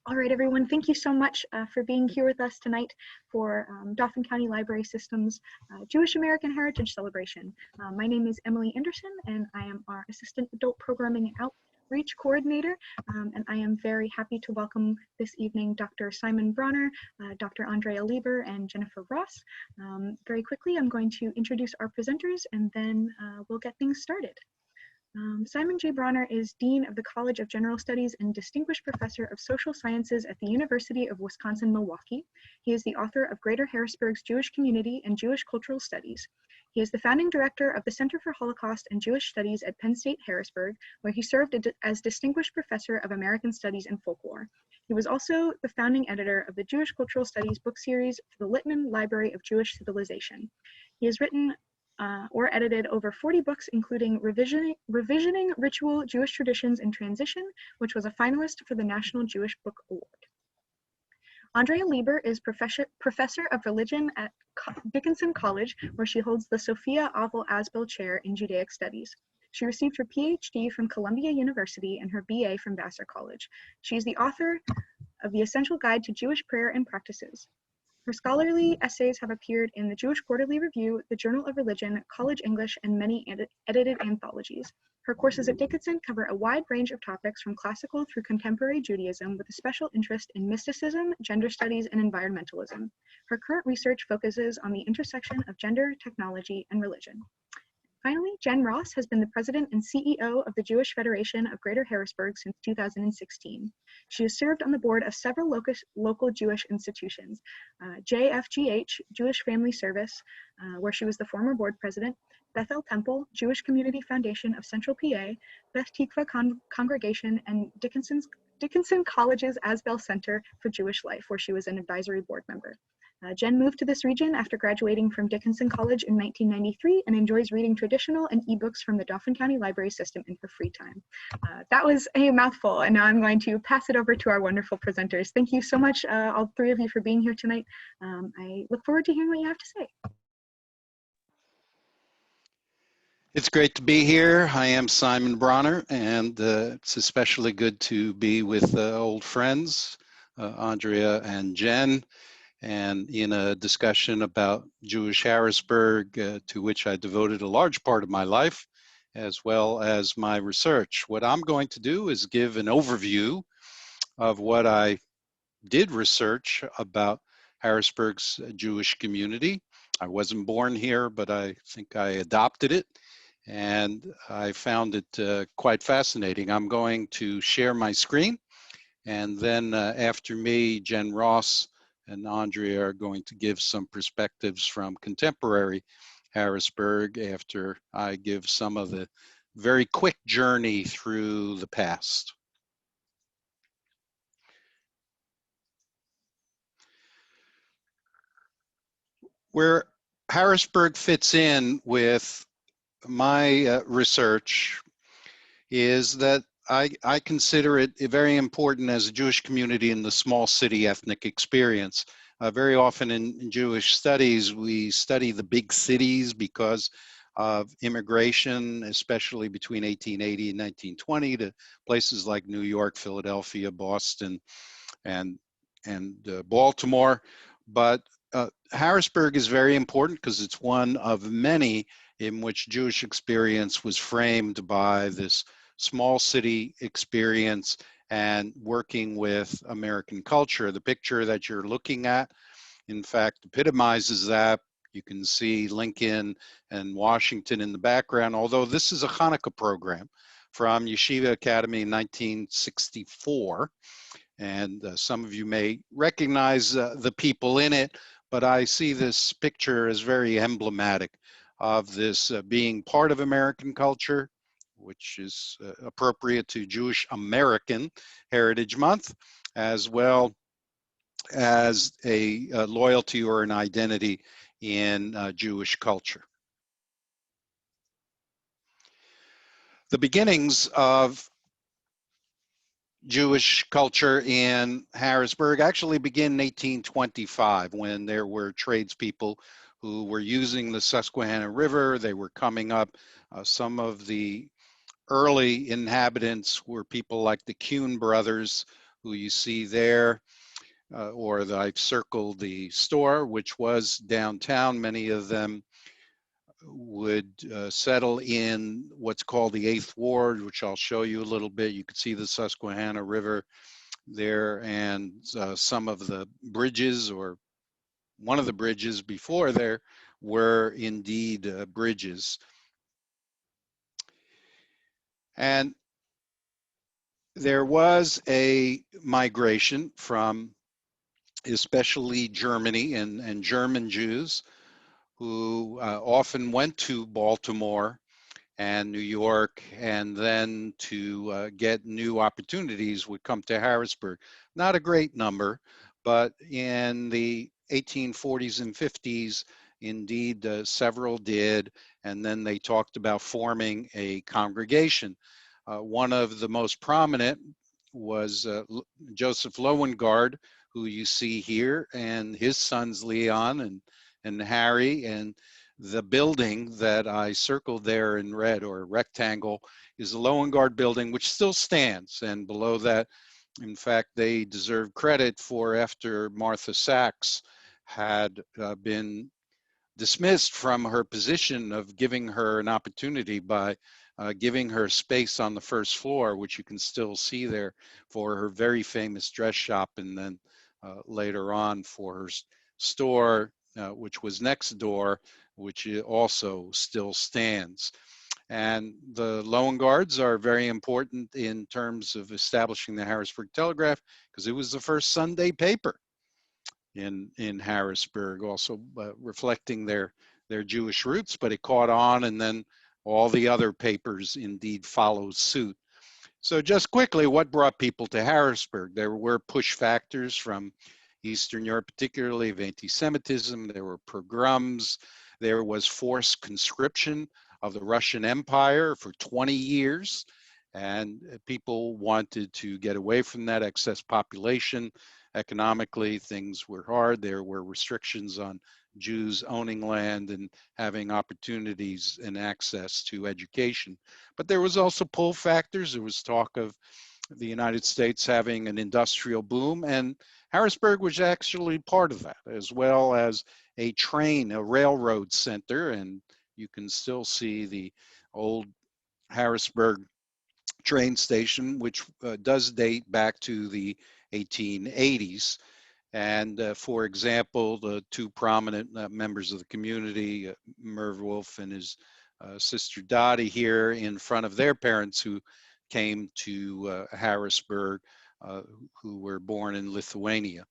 All right, everyone, thank you so much for being here with us tonight for Dauphin County Library System's Jewish American Heritage Celebration. My name is Emily Anderson, and I am our Assistant Adult Programming Outreach Coordinator, and I am very happy to welcome this evening Dr. Simon Bronner, Dr. Andrea Lieber, and Jennifer Ross. Very quickly, I'm going to introduce our presenters, and then we'll get things started. Simon J. Broner is Dean of the College of General Studies and Distinguished Professor of Social Sciences at the University of Wisconsin-Milwaukee. He is the author of Greater Harrisburg's Jewish Community and Jewish Cultural Studies. He is the founding director of the Center for Holocaust and Jewish Studies at Penn State Harrisburg, where he served as Distinguished Professor of American Studies and Folklore. He was also the founding editor of the Jewish Cultural Studies book series for the Littman Library of Jewish Civilization. He has written or edited over 40 books, including Revisioning Ritual Jewish Traditions in Transition, which was a finalist for the National Jewish Book Award. Andrea Lieber is Professor of Religion at Dickinson College, where she holds the Sophia Avel Asbel Chair in Judaic Studies. She received her PhD from Columbia University and her BA from Vassar College. She is the author of The Essential Guide to Jewish Prayer and Practices. Her scholarly essays have appeared in the Jewish Quarterly Review, the Journal of Religion, College English, and many edited anthologies. Her courses at Dickinson cover a wide range of topics from classical through contemporary Judaism, with a special interest in mysticism, gender studies, and environmentalism. Her current research focuses on the intersection of gender, technology, and religion. Finally, Jen Ross has been the president and CEO of the Jewish Federation of Greater Harrisburg since 2016. She has served on the board of several local Jewish institutions, JFGH, Jewish Family Service, where she was the former board president, Bethel Temple, Jewish Community Foundation of Central PA, Beth Tikva Congregation, and Dickinson College's Asbel Center for Jewish Life, where she was an advisory board member. Jen moved to this region after graduating from Dickinson College in 1993 and enjoys reading traditional and ebooks from the Dauphin County Library System in her free time. That was a mouthful, and now I'm going to pass it over to our wonderful presenters. Thank you so much, all three of you, for being here tonight. I look forward to hearing what you have to say. It's great to be here. I am Simon Bronner, and it's especially good to be with old friends, Andrea and Jen, and in a discussion about Jewish Harrisburg, to which I devoted a large part of my life, as well as my research. What I'm going to do is give an overview of what I did research about Harrisburg's Jewish community. I wasn't born here, but I think I adopted it, and I found it quite fascinating. I'm going to share my screen, and then after me, Jen Ross and Andrea are going to give some perspectives from contemporary Harrisburg after I give some of the very quick journey through the past. Where Harrisburg fits in with my research is that I consider it very important as a Jewish community in the small city ethnic experience. Very often in Jewish studies, we study the big cities because of immigration, especially between 1880 and 1920 to places like New York, Philadelphia, Boston, and Baltimore. But Harrisburg is very important because it's one of many in which Jewish experience was framed by this small city experience and working with American culture. The picture that you're looking at, in fact, epitomizes that. You can see Lincoln and Washington in the background, although this is a Hanukkah program from Yeshiva Academy in 1964. And some of you may recognize the people in it, but I see this picture as very emblematic of this being part of American culture, which is appropriate to Jewish American Heritage Month, as well as a loyalty or an identity in Jewish culture. The beginnings of Jewish culture in Harrisburg actually begin in 1825 when there were tradespeople who were using the Susquehanna River. They were coming up. Some of the early inhabitants were people like the Kuhn brothers, who you see there, or I've circled the store, which was downtown. Many of them would settle in what's called the 8th Ward, which I'll show you a little bit. You can see the Susquehanna River there, and some of the bridges, or one of the bridges before there, were indeed bridges. And there was a migration from especially Germany and German Jews who often went to Baltimore and New York, and then to get new opportunities would come to Harrisburg. Not a great number, but in the 1840s and 50s, indeed, several did, and then they talked about forming a congregation. One of the most prominent was Joseph Lowengaard, who you see here, and his sons Leon and Harry. And the building that I circled there in red, or rectangle, is the Lowengaard building, which still stands. And below that, in fact, they deserve credit for, after Martha Sachs had been dismissed from her position, of giving her an opportunity by giving her space on the first floor, which you can still see there, for her very famous dress shop, and then later on for her store, which was next door, which also still stands. And the Lowengaards are very important in terms of establishing the Harrisburg Telegraph, because it was the first Sunday paper in Harrisburg, also reflecting their Jewish roots, but it caught on, and then all the other papers indeed followed suit. So just quickly, what brought people to Harrisburg? There were push factors from Eastern Europe, particularly of anti-Semitism. There were pogroms. There was forced conscription of the Russian Empire for 20 years. And people wanted to get away from that excess population. Economically, things were hard. There were restrictions on Jews owning land and having opportunities and access to education. But there was also pull factors. There was talk of the United States having an industrial boom, and Harrisburg was actually part of that, as well as a railroad center. And you can still see the old Harrisburg train station, which does date back to the 1880s. And for example, the two prominent members of the community, Merv Wolf and his sister Dottie, here in front of their parents, who came to Harrisburg, who were born in Lithuania.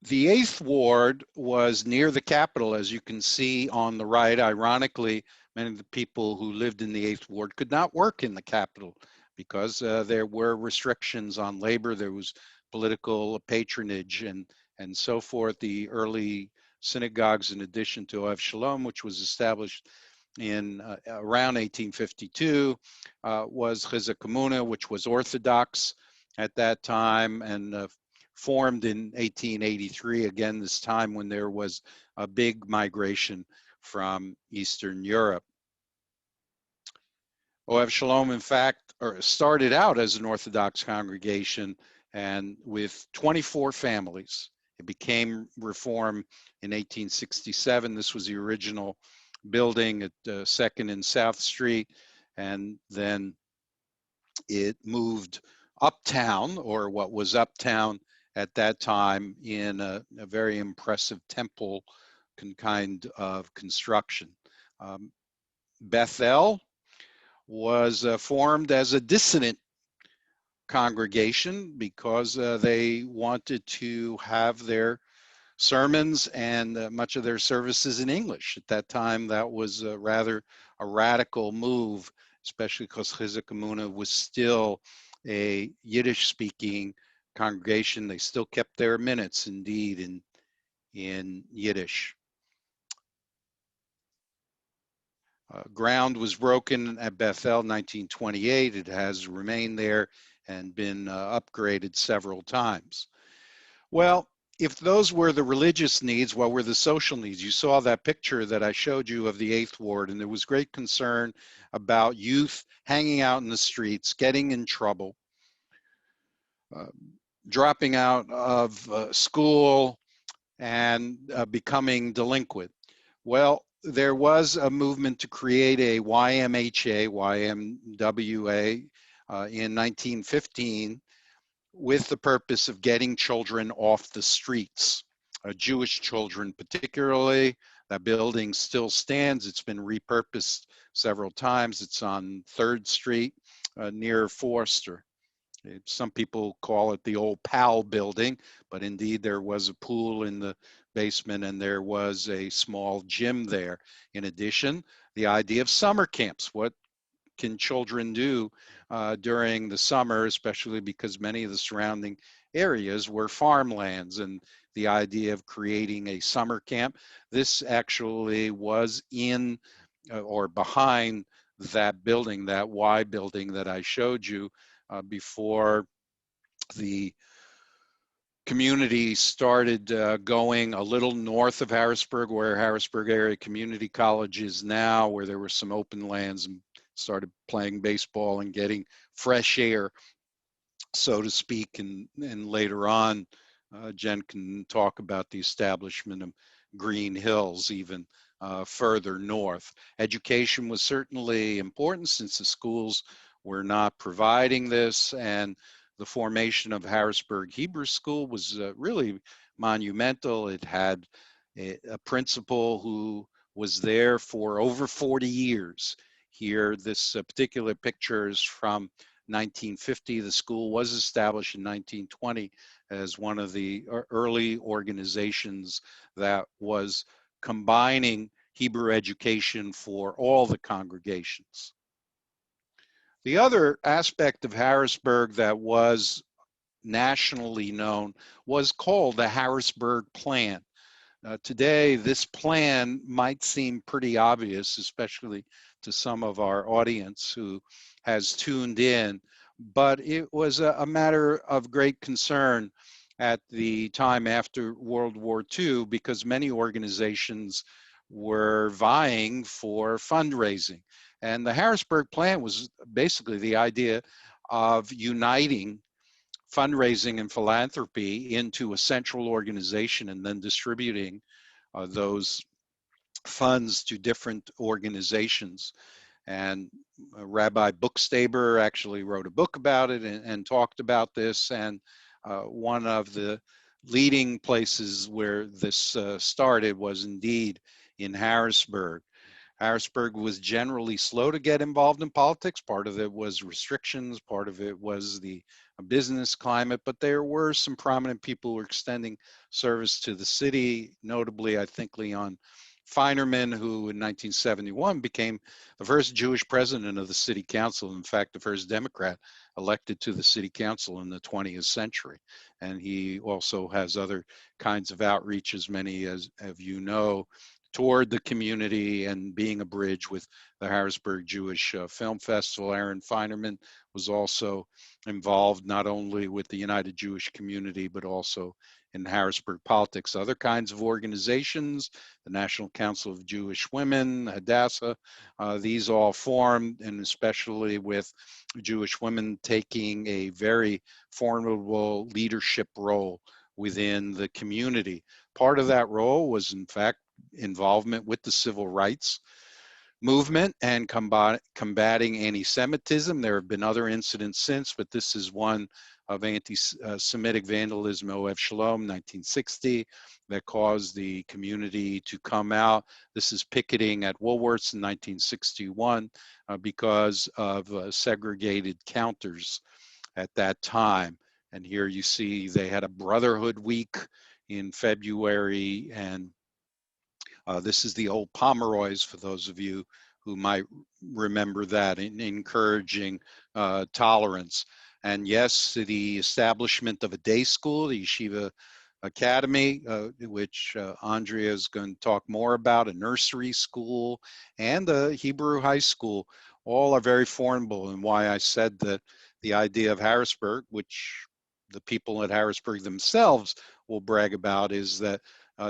The 8th Ward was near the Capitol, as you can see on the right. Ironically, many of the people who lived in the 8th Ward could not work in the Capitol because there were restrictions on labor. There was political patronage and so forth. The early synagogues, in addition to Ohev Shalom, which was established in around 1852, was Chizuk Emunah, which was Orthodox at that time, and formed in 1883, again, this time when there was a big migration from Eastern Europe. Ohev Shalom, in fact, started out as an Orthodox congregation, and with 24 families. It became Reform in 1867. This was the original building at 2nd and South Street, and then it moved uptown, or what was uptown at that time, in a very impressive temple kind of construction. Bethel was formed as a dissident congregation because they wanted to have their sermons and much of their services in English. At that time, that was rather a radical move, especially because Chizuk Emunah was still a Yiddish-speaking congregation. They still kept their minutes, indeed, in Yiddish. Ground was broken at Bethel in 1928. It has remained there and been upgraded several times. Well, if those were the religious needs, what were the social needs? You saw that picture that I showed you of the 8th Ward, and there was great concern about youth hanging out in the streets, getting in trouble. uh, dropping out of school and becoming delinquent. Well, there was a movement to create a YMHA, YMWA in 1915 with the purpose of getting children off the streets, Jewish children particularly. That building still stands. It's been repurposed several times. It's on 3rd Street near Forster. Some people call it the old Powell building, but indeed there was a pool in the basement and there was a small gym there. In addition, the idea of summer camps. What can children do during the summer, especially because many of the surrounding areas were farmlands, and the idea of creating a summer camp. This actually was in or behind that building, that Y building that I showed you before the community started going a little north of Harrisburg, where Harrisburg Area Community College is now, where there were some open lands, and started playing baseball and getting fresh air, so to speak. And later on, Jen can talk about the establishment of Green Hills even further north. Education was certainly important since the schools were not providing this, and the formation of Harrisburg Hebrew School was really monumental. It had a principal who was there for over 40 years. Here, this particular picture is from 1950. The school was established in 1920 as one of the early organizations that was combining Hebrew education for all the congregations. The other aspect of Harrisburg that was nationally known was called the Harrisburg Plan. Today, this plan might seem pretty obvious, especially to some of our audience who has tuned in, but it was a matter of great concern at the time after World War II, because many organizations were vying for fundraising. And the Harrisburg Plan was basically the idea of uniting fundraising and philanthropy into a central organization and then distributing those funds to different organizations. And Rabbi Bookstaber actually wrote a book about it and talked about this. And one of the leading places where this started was indeed in Harrisburg. Harrisburg was generally slow to get involved in politics. Part of it was restrictions, part of it was the business climate, but there were some prominent people who were extending service to the city, notably, I think, Leon Feinerman, who in 1971 became the first Jewish president of the city council, in fact, the first Democrat elected to the city council in the 20th century. And he also has other kinds of outreach, as many as you know, toward the community and being a bridge with the Harrisburg Jewish Film Festival. Aaron Feinerman was also involved not only with the United Jewish Community, but also in Harrisburg politics. Other kinds of organizations, the National Council of Jewish Women, Hadassah, these all formed, and especially with Jewish women taking a very formidable leadership role within the community. Part of that role was, in fact, involvement with the civil rights movement and combating anti-Semitism. There have been other incidents since, but this is one of anti-Semitic vandalism, Oev Shalom, 1960, that caused the community to come out. This is picketing at Woolworths in 1961 because of segregated counters at that time. And here you see they had a Brotherhood Week in February, and this is the old Pomeroy's, for those of you who might remember that, in encouraging tolerance. And yes, the establishment of a day school, the Yeshiva Academy, which Andrea is going to talk more about, a nursery school, and a Hebrew high school, all are very formidable. And why I said that the idea of Harrisburg, which the people at Harrisburg themselves will brag about, is that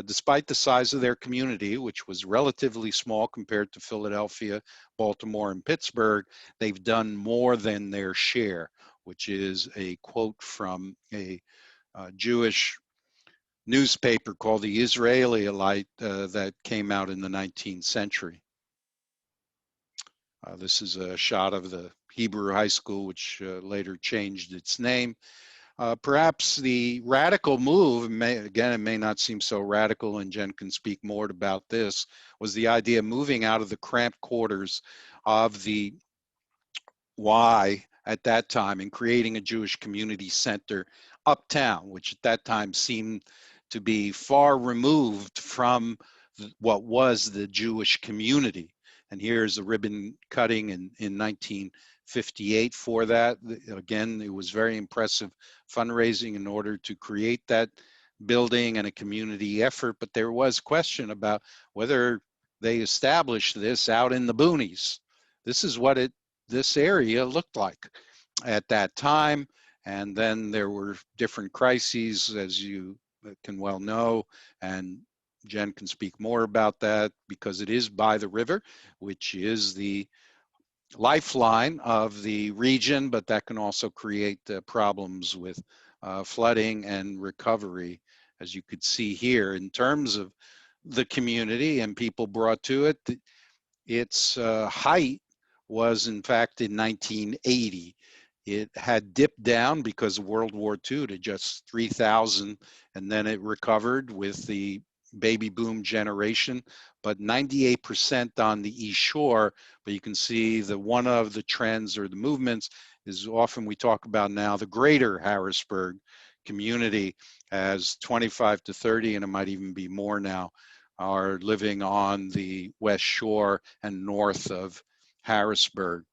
despite the size of their community, which was relatively small compared to Philadelphia, Baltimore, and Pittsburgh, they've done more than their share. which is a quote from a Jewish newspaper called the Israelite that came out in the 19th century. This is a shot of the Hebrew high school, which later changed its name. Perhaps the radical move, again, it may not seem so radical, and Jen can speak more about this, was the idea of moving out of the cramped quarters of the Y at that time and creating a Jewish community center uptown, which at that time seemed to be far removed from what was the Jewish community. And here's a ribbon cutting in 1958 for that. Again, it was very impressive fundraising in order to create that building and a community effort, but there was question about whether they established this out in the boonies. This is what this area looked like at that time. And then there were different crises, as you can well know, and Jen can speak more about that because it is by the river, which is the lifeline of the region, but that can also create problems with flooding and recovery, as you could see here. In terms of the community and people brought to it, its height was in fact in 1980. It had dipped down because of World War II to just 3,000, and then it recovered with the baby boom generation, but 98% on the East Shore. But you can see that one of the trends or the movements is often we talk about now the greater Harrisburg community, as 25 to 30, and it might even be more now, are living on the West Shore and north of Harrisburg.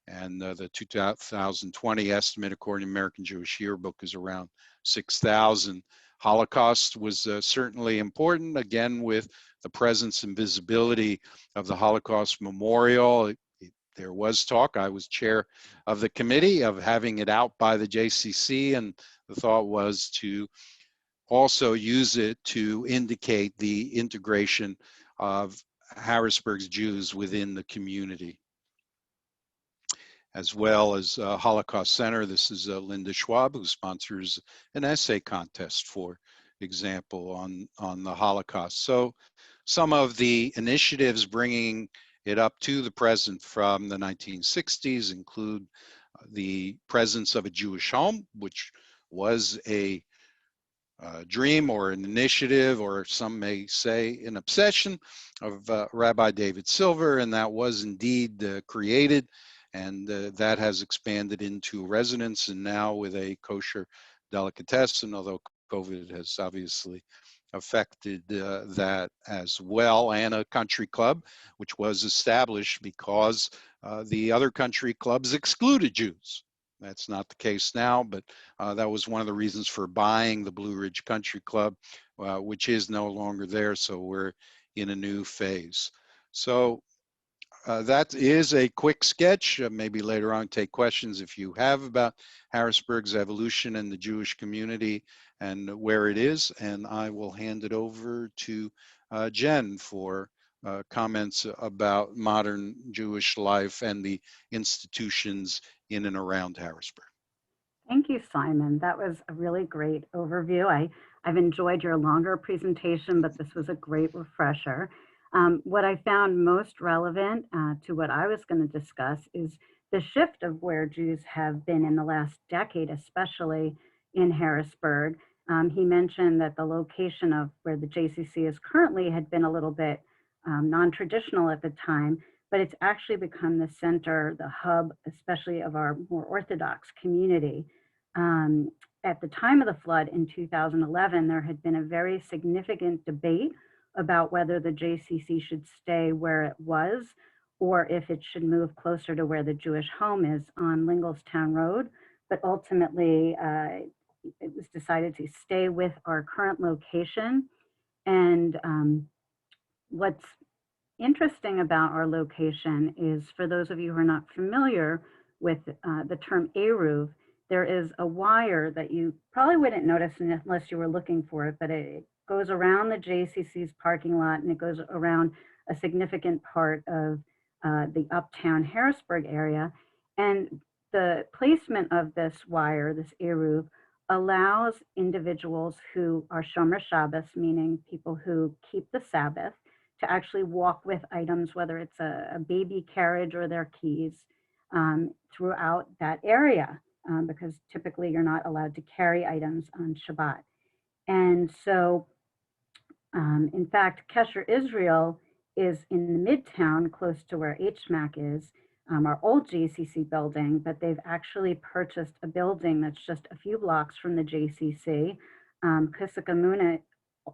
And the 2020 estimate, according to American Jewish Yearbook, is around 6,000. Holocaust was certainly important, again, with the presence and visibility of the Holocaust Memorial. There was talk, I was chair of the committee, of having it out by the JCC, and the thought was to also use it to indicate the integration of Harrisburg's Jews within the community, as well as Holocaust Center. This is Linda Schwab, who sponsors an essay contest, for example, on the Holocaust. So some of the initiatives bringing it up to the present from the 1960s include the presence of a Jewish home, which was a dream or an initiative, or some may say an obsession, of Rabbi David Silver, and that was indeed created, and that has expanded into residence, and now with a kosher delicatessen, although COVID has obviously affected that as well, and a country club, which was established because the other country clubs excluded Jews. That's not the case now, but that was one of the reasons for buying the Blue Ridge Country Club, which is no longer there. So we're in a new phase. So that is a quick sketch. Maybe later on take questions if you have about Harrisburg's evolution and the Jewish community and where it is. And I will hand it over to Jen for comments about modern Jewish life and the institutions in and around Harrisburg. Thank you, Simon. That was a really great overview. I've enjoyed your longer presentation, but this was a great refresher. What I found most relevant to what I was going to discuss is the shift of where Jews have been in the last decade, especially in Harrisburg. He mentioned that the location of where the JCC is currently had been a little bit non-traditional at the time, but it's actually become the center, the hub, especially of our more Orthodox community. At the time of the flood in 2011, there had been a very significant debate about whether the JCC should stay where it was or if it should move closer to where the Jewish home is on Linglestown Road. But ultimately, it was decided to stay with our current location. And what's interesting about our location is, for those of you who are not familiar with the term Eruv, there is a wire that you probably wouldn't notice unless you were looking for it, but it goes around the JCC's parking lot, and it goes around a significant part of the uptown Harrisburg area. And the placement of this wire, this eruv, allows individuals who are shomer Shabbos, meaning people who keep the Sabbath, to actually walk with items, whether it's a baby carriage or their keys, throughout that area, because typically you're not allowed to carry items on Shabbat. And so, in fact, Kesher Israel is in the Midtown, close to where HMAC is, our old JCC building, but they've actually purchased a building that's just a few blocks from the JCC. Kusakamuna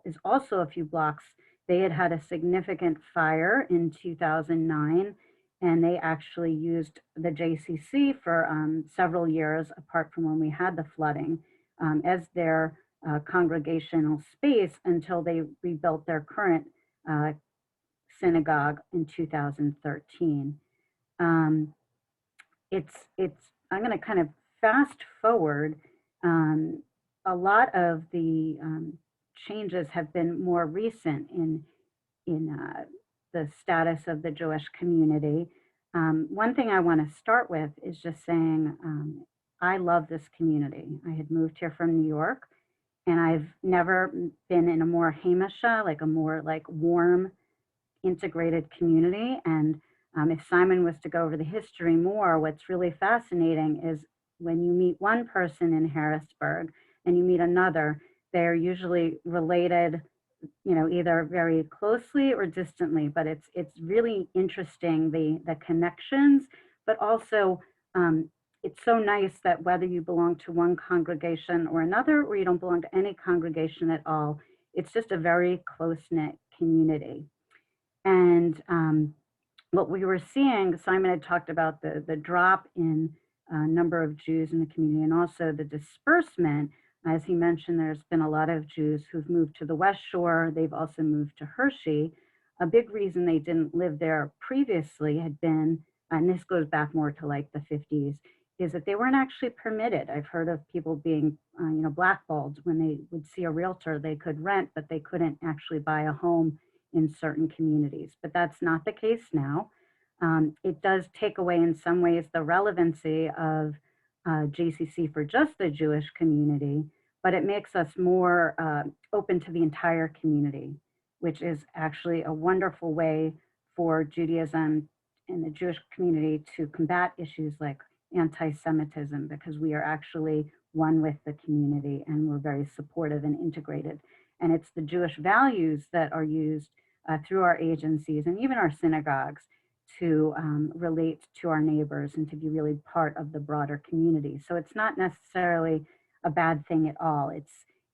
is also a few blocks. They had a significant fire in 2009, and they actually used the JCC for several years, apart from when we had the flooding, as their congregational space until they rebuilt their current synagogue in 2013. I'm going to kind of fast forward. A lot of the changes have been more recent in the status of the Jewish community. One thing I want to start with is just saying I love this community. I had moved here from New York, and I've never been in a more hamisha, like a more like warm, integrated community. And if Simon was to go over the history more, what's really fascinating is when you meet one person in Harrisburg and you meet another, they're usually related, you know, either very closely or distantly, but it's really interesting, the connections, but also it's so nice that whether you belong to one congregation or another, or you don't belong to any congregation at all, it's just a very close-knit community. And what we were seeing, Simon had talked about the drop in number of Jews in the community, and also the disbursement. As he mentioned, there's been a lot of Jews who've moved to the West Shore. They've also moved to Hershey. A big reason they didn't live there previously had been, and this goes back more to like the 50s, is that they weren't actually permitted. I've heard of people being, blackballed when they would see a realtor. They could rent, but they couldn't actually buy a home in certain communities. But that's not the case now. It does take away in some ways the relevancy of JCC for just the Jewish community, but it makes us more open to the entire community, which is actually a wonderful way for Judaism and the Jewish community to combat issues like anti-Semitism, because we are actually one with the community and we're very supportive and integrated. And it's the Jewish values that are used through our agencies and even our synagogues to relate to our neighbors and to be really part of the broader community. So it's not necessarily a bad thing at all.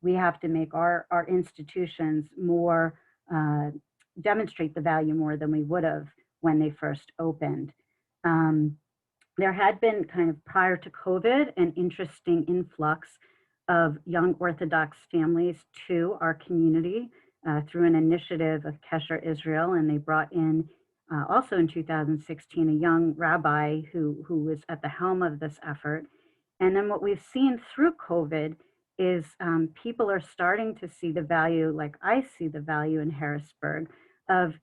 We have to make our institutions more, demonstrate the value more than we would have when they first opened. There had been kind of prior to COVID an interesting influx of young Orthodox families to our community through an initiative of Kesher Israel, and they brought in also in 2016 a young rabbi who was at the helm of this effort. And then what we've seen through COVID is people are starting to see the value, like I see the value in Harrisburg, of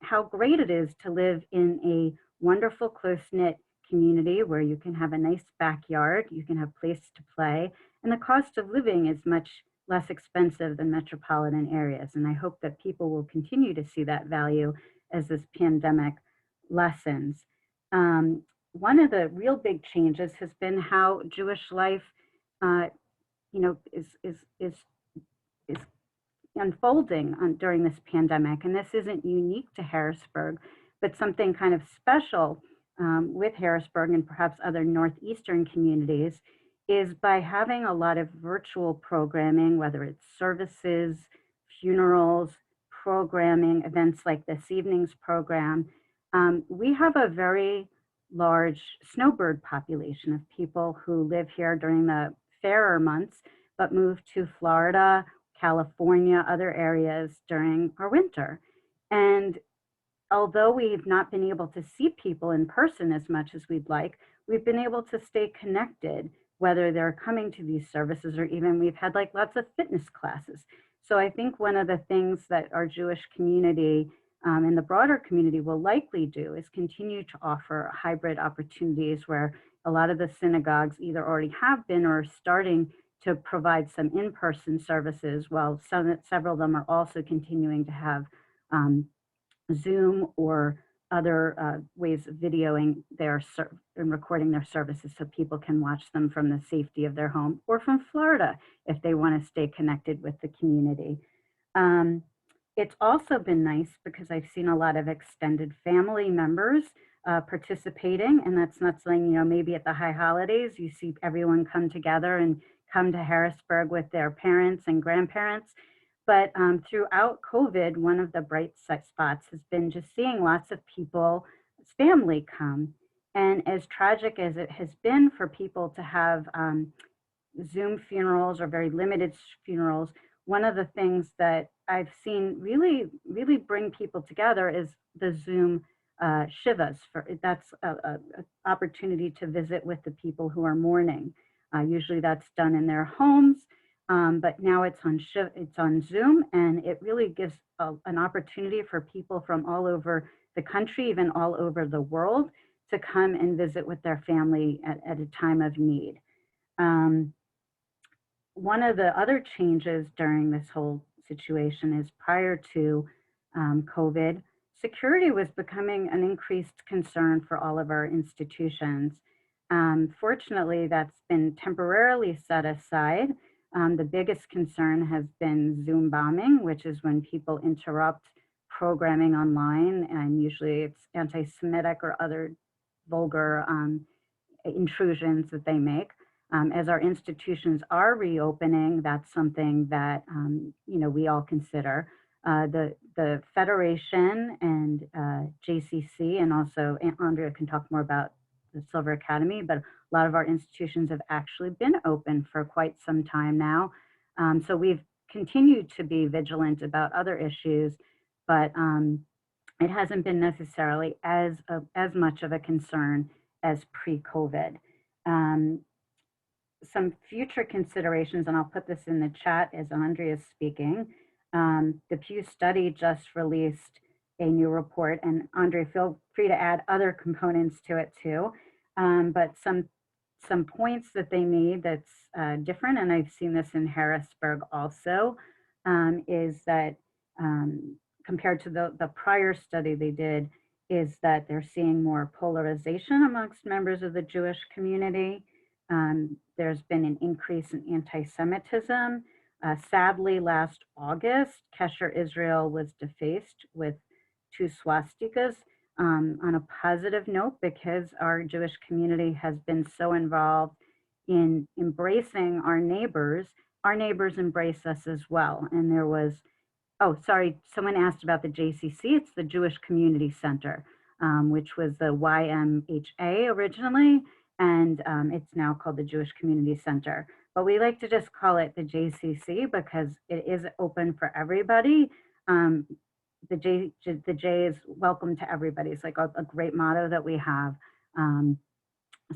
how great it is to live in a wonderful, close-knit community where you can have a nice backyard, you can have places to play, and the cost of living is much less expensive than metropolitan areas. And I hope that people will continue to see that value as this pandemic lessens. One of the real big changes has been how Jewish life, is unfolding during this pandemic. And this isn't unique to Harrisburg, but something kind of special with Harrisburg and perhaps other Northeastern communities is by having a lot of virtual programming, whether it's services, funerals, programming, events like this evening's program. We have a very large snowbird population of people who live here during the fairer months, but move to Florida, California, other areas during our winter. And although we've not been able to see people in person as much as we'd like, we've been able to stay connected, whether they're coming to these services or even we've had like lots of fitness classes. So I think one of the things that our Jewish community and the broader community will likely do is continue to offer hybrid opportunities where a lot of the synagogues either already have been or are starting to provide some in-person services, while several of them are also continuing to have Zoom or other ways of videoing and recording their services so people can watch them from the safety of their home or from Florida if they want to stay connected with the community. It's also been nice because I've seen a lot of extended family members participating, and that's not something, maybe at the high holidays, you see everyone come together and come to Harrisburg with their parents and grandparents. But throughout COVID, one of the bright spots has been just seeing lots of people's family come. And as tragic as it has been for people to have Zoom funerals or very limited funerals, one of the things that I've seen really, really bring people together is the Zoom Shivas. That's an opportunity to visit with the people who are mourning. Usually that's done in their homes. But now it's on Zoom, and it really gives an opportunity for people from all over the country, even all over the world, to come and visit with their family at a time of need. One of the other changes during this whole situation is prior to COVID, security was becoming an increased concern for all of our institutions. Fortunately, that's been temporarily set aside. The biggest concern has been Zoom bombing, which is when people interrupt programming online, and usually it's anti-Semitic or other vulgar intrusions that they make. As our institutions are reopening, that's something that we all consider. The Federation and JCC, and also Andrea can talk more about the Silver Academy, but a lot of our institutions have actually been open for quite some time now. So we've continued to be vigilant about other issues, but it hasn't been necessarily as much of a concern as pre-COVID. Some future considerations, and I'll put this in the chat as Andrea is speaking. The Pew Study just released a new report, and Andrea, feel free to add other components to it too. But some points that they made that's different, and I've seen this in Harrisburg also, is that compared to the prior study they did, is that they're seeing more polarization amongst members of the Jewish community. There's been an increase in anti-Semitism. Sadly, last August, Kesher Israel was defaced with 2 swastikas. On a positive note, because our Jewish community has been so involved in embracing our neighbors embrace us as well. And there was, oh, sorry, someone asked about the JCC. It's the Jewish Community Center, which was the YMHA originally, and it's now called the Jewish Community Center. But we like to just call it the JCC because it is open for everybody. The J is welcome to everybody. It's like a great motto that we have.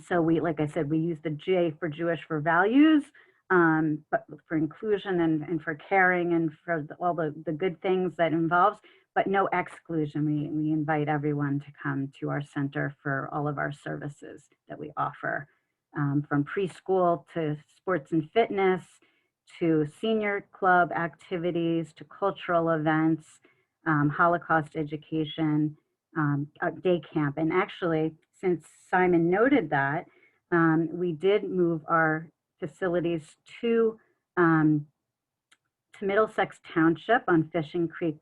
So we, like I said, we use the J for Jewish for values, but for inclusion and for caring and for all the good things that involves, but no exclusion. We invite everyone to come to our center for all of our services that we offer, from preschool to sports and fitness, to senior club activities, to cultural events, Holocaust education, day camp. And actually, since Simon noted that, we did move our facilities to Middlesex Township on Fishing Creek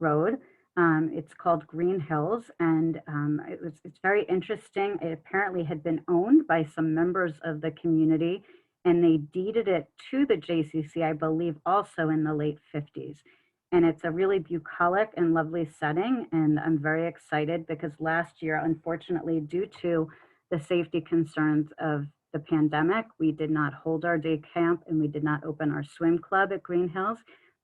Road. It's called Green Hills, and it's very interesting. It apparently had been owned by some members of the community, and they deeded it to the JCC, I believe, also in the late 50s. And it's a really bucolic and lovely setting, and I'm very excited because last year, unfortunately, due to the safety concerns of the pandemic, we did not hold our day camp and we did not open our swim club at Green Hills,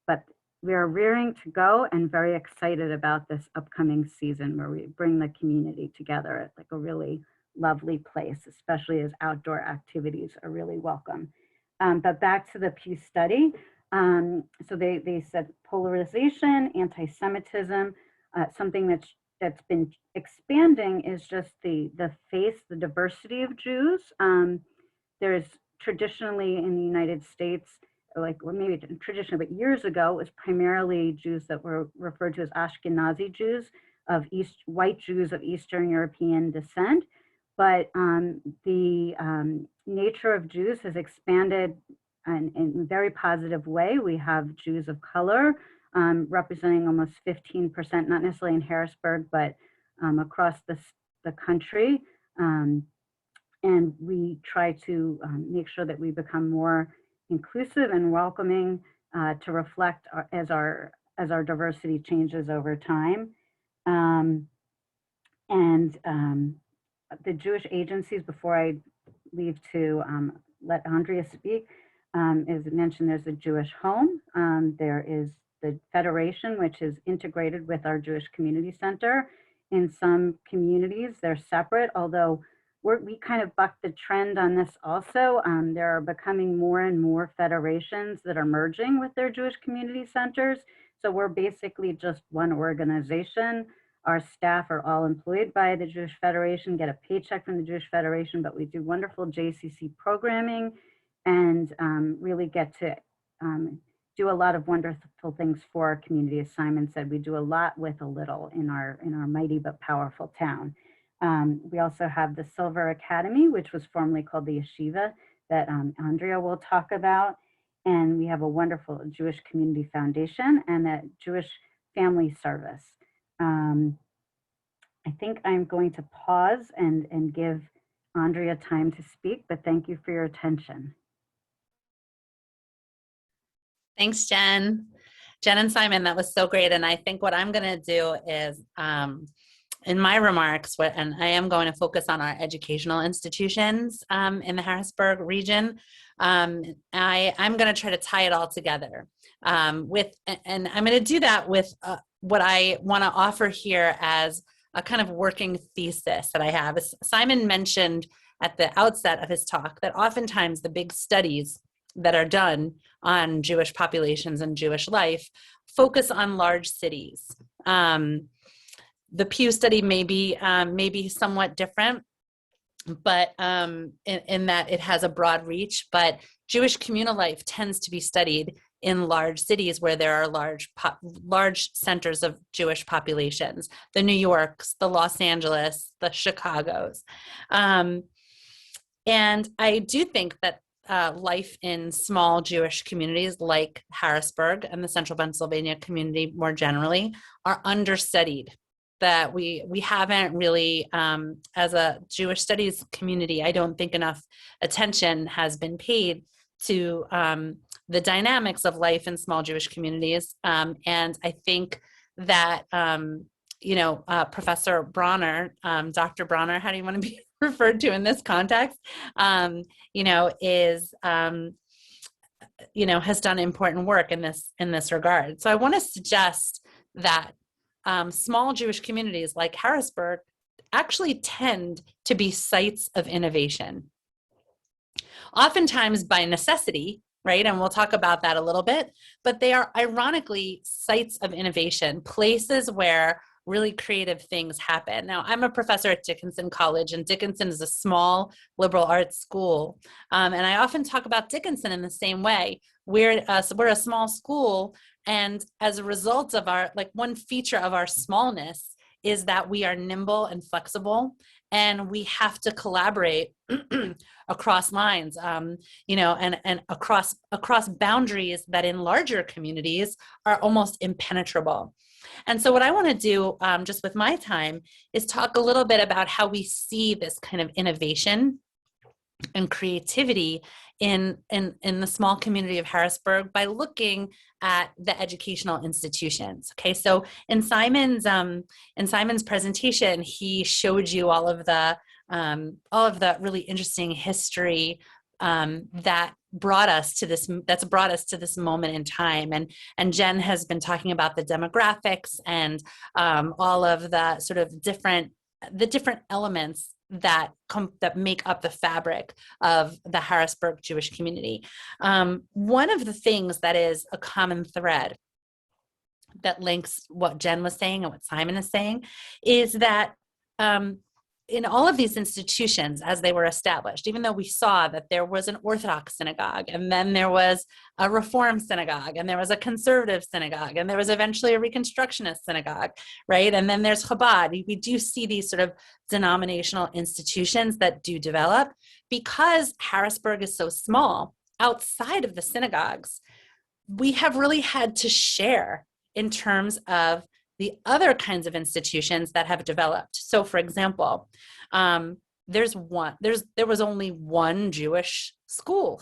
but we are rearing to go and very excited about this upcoming season where we bring the community together at like a really lovely place, especially as outdoor activities are really welcome. But back to the Pew Study. So they said polarization, anti-Semitism, something that's that's been expanding is just the diversity of Jews. There's traditionally in the United States, like, well, maybe traditionally, but years ago, it was primarily Jews that were referred to as Ashkenazi Jews, white Jews of Eastern European descent. But the nature of Jews has expanded in a very positive way. We have Jews of color representing almost 15%, not necessarily in Harrisburg, but across the country. And we try to make sure that we become more inclusive and welcoming to reflect as our diversity changes over time. The Jewish agencies, before I leave to let Andrea speak, as mentioned, there's a Jewish Home. There is the Federation, which is integrated with our Jewish Community Center. In some communities, they're separate, although we kind of buck the trend on this also. There are becoming more and more federations that are merging with their Jewish community centers. So we're basically just one organization. Our staff are all employed by the Jewish Federation, get a paycheck from the Jewish Federation, but we do wonderful JCC programming and really get to do a lot of wonderful things for our community. As Simon said, we do a lot with a little in our mighty but powerful town. We also have the Silver Academy, which was formerly called the Yeshiva, that Andrea will talk about. And we have a wonderful Jewish Community Foundation and a Jewish Family Service. I think I'm going to pause and give Andrea time to speak, but thank you for your attention. Thanks, Jen. Jen and Simon, that was so great. And I think what I'm going to do is, in my remarks, and I am going to focus on our educational institutions in the Harrisburg region. I'm going to try to tie it all together and I'm going to do that with what I want to offer here as a kind of working thesis that I have. As Simon mentioned at the outset of his talk, that oftentimes the big studies that are done on Jewish populations and Jewish life focus on large cities. The Pew study may be somewhat different, but in that it has a broad reach, but Jewish communal life tends to be studied in large cities where there are large centers of Jewish populations, the New Yorks, the Los Angeles, the Chicagos. And I do think that life in small Jewish communities like Harrisburg and the Central Pennsylvania community more generally are understudied. That we haven't really, as a Jewish studies community, I don't think enough attention has been paid to the dynamics of life in small Jewish communities. And I think that, Professor Bronner, Dr. Bronner, how do you want to be referred to in this context, has done important work in this regard. So I want to suggest that small Jewish communities like Harrisburg actually tend to be sites of innovation, oftentimes by necessity, right? And we'll talk about that a little bit, but they are ironically sites of innovation, places where really creative things happen. Now, I'm a professor at Dickinson College, and Dickinson is a small liberal arts school. And I often talk about Dickinson in the same way. We're a small school, and as a result of one feature of our smallness is that we are nimble and flexible, and we have to collaborate across lines, and across boundaries that in larger communities are almost impenetrable. And so what I want to do just with my time is talk a little bit about how we see this kind of innovation and creativity in the small community of Harrisburg by looking at the educational institutions. Okay, so in Simon's presentation, he showed you all of the really interesting history that brought us to this moment in time, and Jen has been talking about the demographics and all of the sort of different elements that make up the fabric of the Harrisburg Jewish community. One of the things that is a common thread that links what Jen was saying and what Simon is saying, is that in all of these institutions, as they were established, even though we saw that there was an Orthodox synagogue, and then there was a Reform synagogue, and there was a conservative synagogue, and there was eventually a Reconstructionist synagogue, right? And then there's Chabad. We do see these sort of denominational institutions that do develop. Because Harrisburg is so small, outside of the synagogues, we have really had to share in terms of the other kinds of institutions that have developed. So for example, there was only one Jewish school,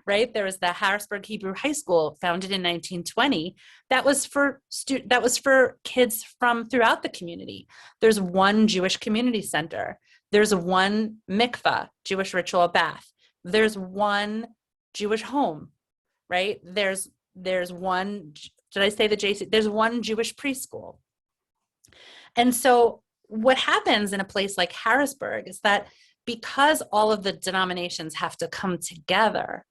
right? There was the Harrisburg Hebrew High School, founded in 1920. That was for kids from throughout the community. There's one Jewish community center. There's one mikvah, Jewish ritual bath. There's one Jewish home, right? There's one, did I say the JC? There's one Jewish preschool. And so what happens in a place like Harrisburg is that because all of the denominations have to come together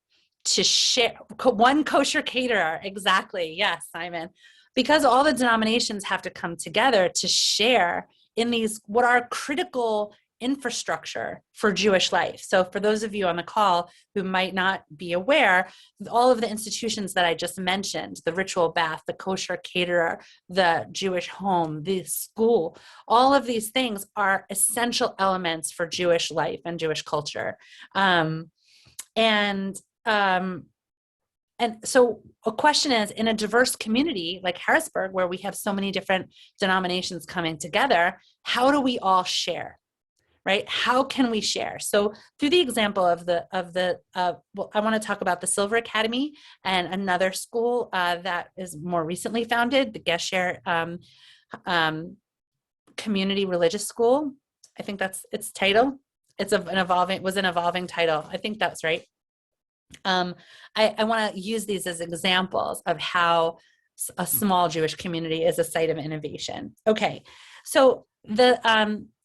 to share, one kosher caterer, exactly, yes, Simon, because all the denominations have to come together to share in these, what are critical infrastructure for Jewish life. So for those of you on the call who might not be aware, all of the institutions that I just mentioned, the ritual bath, the kosher caterer, the Jewish home, the school, all of these things are essential elements for Jewish life and Jewish culture. And so a question is, in a diverse community like Harrisburg, where we have so many different denominations coming together, how do we all share? Right? How can we share? So through the example of well, I want to talk about the Silver Academy and another school that is more recently founded, the Gesher Community Religious School. I think that's its title. It's an evolving title. I think that's right. I want to use these as examples of how a small Jewish community is a site of innovation. Okay, so the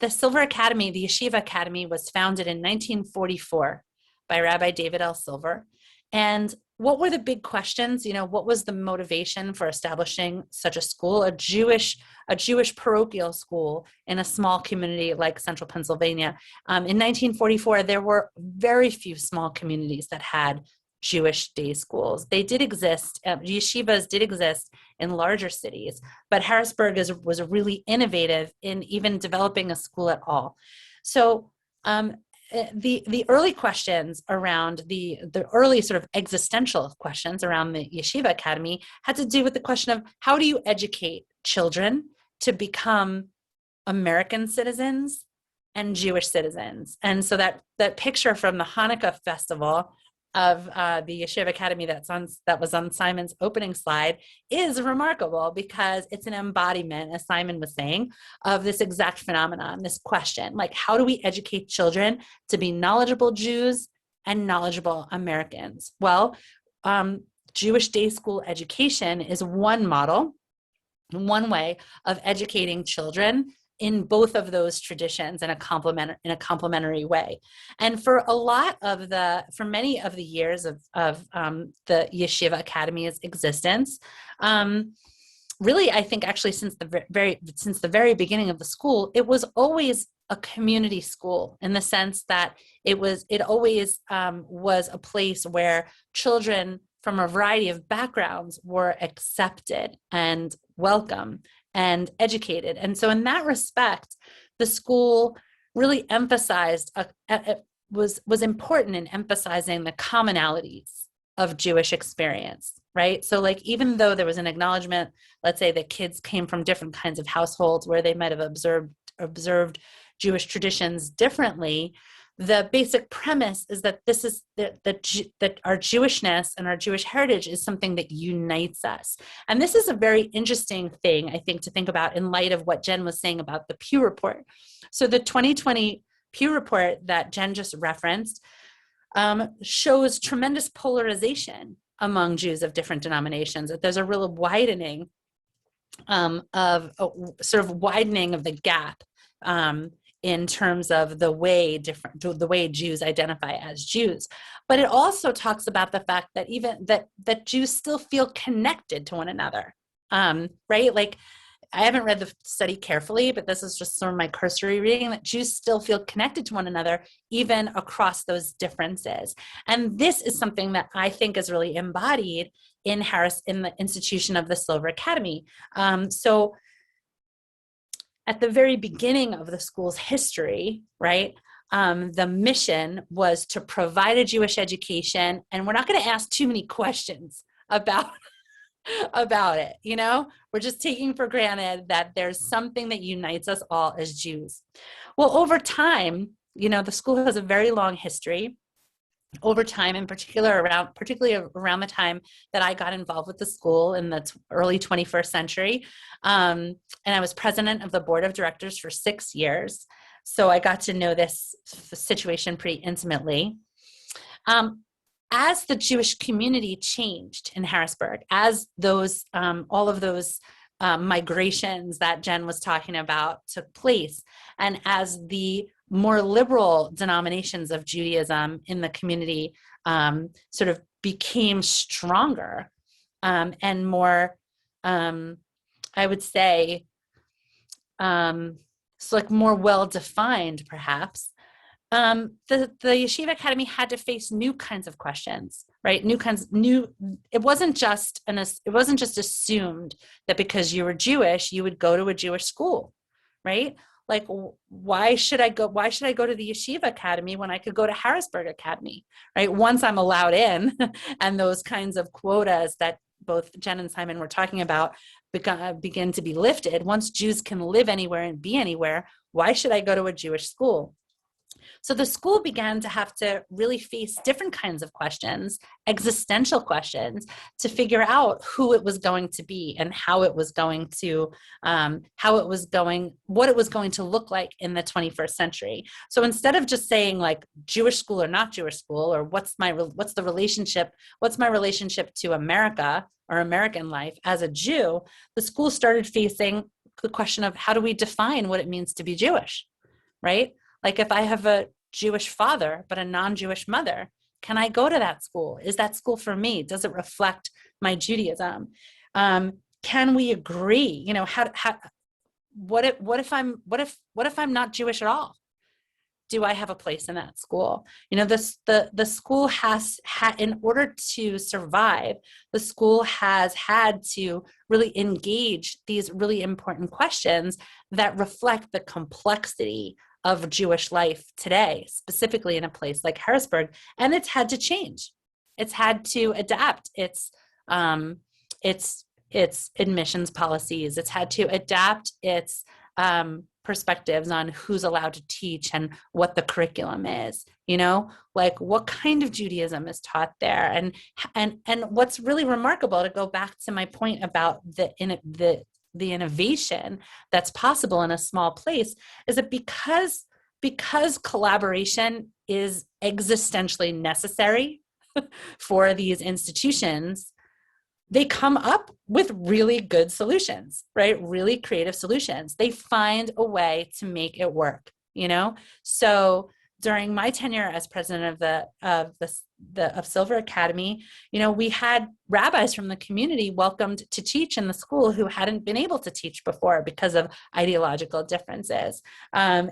Silver Academy, the Yeshiva Academy, was founded in 1944 by Rabbi David L. Silver. And what were the big questions? You know, what was the motivation for establishing such a school, a Jewish parochial school in a small community like Central Pennsylvania? In 1944, there were very few small communities that had Jewish day schools. They did exist, yeshivas did exist in larger cities, but Harrisburg was really innovative in even developing a school at all. So the early questions around the early sort of existential questions around the Yeshiva Academy had to do with the question of how do you educate children to become American citizens and Jewish citizens. And so that picture from the Hanukkah festival of the Yeshiva Academy that was on Simon's opening slide is remarkable because it's an embodiment, as Simon was saying, of this exact phenomenon, this question, like how do we educate children to be knowledgeable Jews and knowledgeable Americans? Well, Jewish day school education is one model, one way of educating children in both of those traditions in a complementary way. And for many of the years of the Yeshiva Academy's existence, really, I think actually since the very beginning of the school, it was always a community school in the sense that it always was a place where children from a variety of backgrounds were accepted and welcome and educated. And so in that respect, the school really emphasized, was important in emphasizing the commonalities of Jewish experience, right? So like, even though there was an acknowledgement, let's say that kids came from different kinds of households where they might have observed Jewish traditions differently, the basic premise is that that our Jewishness and our Jewish heritage is something that unites us. And this is a very interesting thing, I think, to think about in light of what Jen was saying about the Pew Report. So the 2020 Pew Report that Jen just referenced shows tremendous polarization among Jews of different denominations, that there's a real widening of the gap in terms of the way Jews identify as Jews. But it also talks about the fact that even that Jews still feel connected to one another, right? Like, I haven't read the study carefully, but this is just sort of my cursory reading, that Jews still feel connected to one another, even across those differences. And this is something that I think is really embodied in the institution of the Silver Academy. So at the very beginning of the school's history, right, the mission was to provide a Jewish education. And we're not going to ask too many questions about it. We're just taking for granted that there's something that unites us all as Jews. Well, over time, the school has a very long history. Over time, in particular, particularly around the time that I got involved with the school in the early 21st century, and I was president of the board of directors for 6 years. So I got to know this situation pretty intimately. As the Jewish community changed in Harrisburg, as those all of those migrations that Jen was talking about took place, and as the more liberal denominations of Judaism in the community sort of became stronger and more, I would say, so like more well-defined, perhaps. The Yeshiva Academy had to face new kinds of questions, right? It wasn't just assumed that because you were Jewish, you would go to a Jewish school, right? Like, why should I go to the Yeshiva Academy when I could go to Harrisburg Academy, right? Once I'm allowed in, and those kinds of quotas that both Jen and Simon were talking about begin to be lifted, once Jews can live anywhere and be anywhere, why should I go to a Jewish school? So the school began to have to really face different kinds of questions, existential questions, to figure out who it was going to be and how it was going to, what it was going to look like in the 21st century. So instead of just saying like Jewish school or not Jewish school, or what's my relationship to America or American life as a Jew, the school started facing the question of how do we define what it means to be Jewish, right? Like if I have a Jewish father, but a non-Jewish mother, can I go to that school? Is that school for me? Does it reflect my Judaism? Can we agree? What if I'm not Jewish at all? Do I have a place in that school? The school has had, in order to survive, the school has had to really engage these really important questions that reflect the complexity of Jewish life today, specifically in a place like Harrisburg. And it's had to change. It's had to adapt its admissions policies. It's had to adapt its perspectives on who's allowed to teach and what the curriculum is, like what kind of Judaism is taught there. And what's really remarkable, to go back to my point about the innovation that's possible in a small place, is that because collaboration is existentially necessary for these institutions, they come up with really good solutions, right? Really creative solutions. They find a way to make it work, So during my tenure as president of Silver Academy, we had rabbis from the community welcomed to teach in the school who hadn't been able to teach before because of ideological differences. I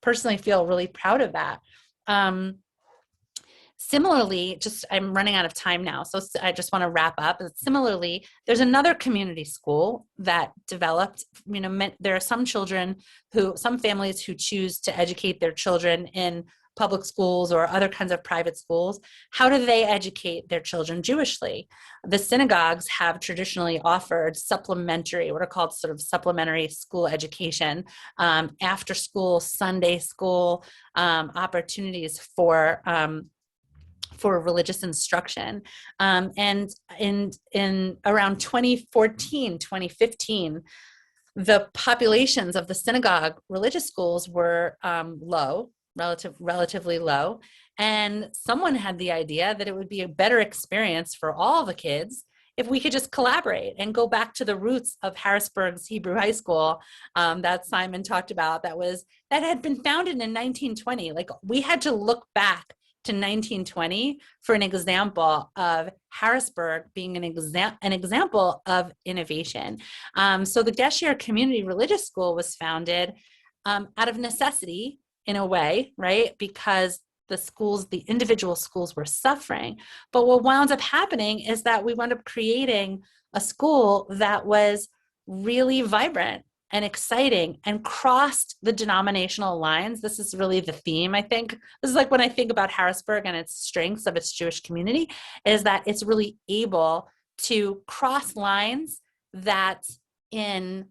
personally feel really proud of that. Similarly, I'm running out of time now, so I just want to wrap up. Similarly, there's another community school that developed, there are some families who choose to educate their children in public schools or other kinds of private schools. How do they educate their children Jewishly? The synagogues have traditionally offered what are called sort of supplementary school education, after school, Sunday school, opportunities for religious instruction. And in around 2014, 2015, the populations of the synagogue religious schools were relatively low. And someone had the idea that it would be a better experience for all the kids if we could just collaborate and go back to the roots of Harrisburg's Hebrew High School that Simon talked about, that had been founded in 1920. Like, we had to look back to 1920 for an example of Harrisburg being an example of innovation. So the Gesher Community Religious School was founded out of necessity in a way, right? Because the individual schools were suffering. But what wound up happening is that we wound up creating a school that was really vibrant and exciting and crossed the denominational lines. This is really the theme, I think. This is like when I think about Harrisburg and its strengths of its Jewish community, is that it's really able to cross lines that in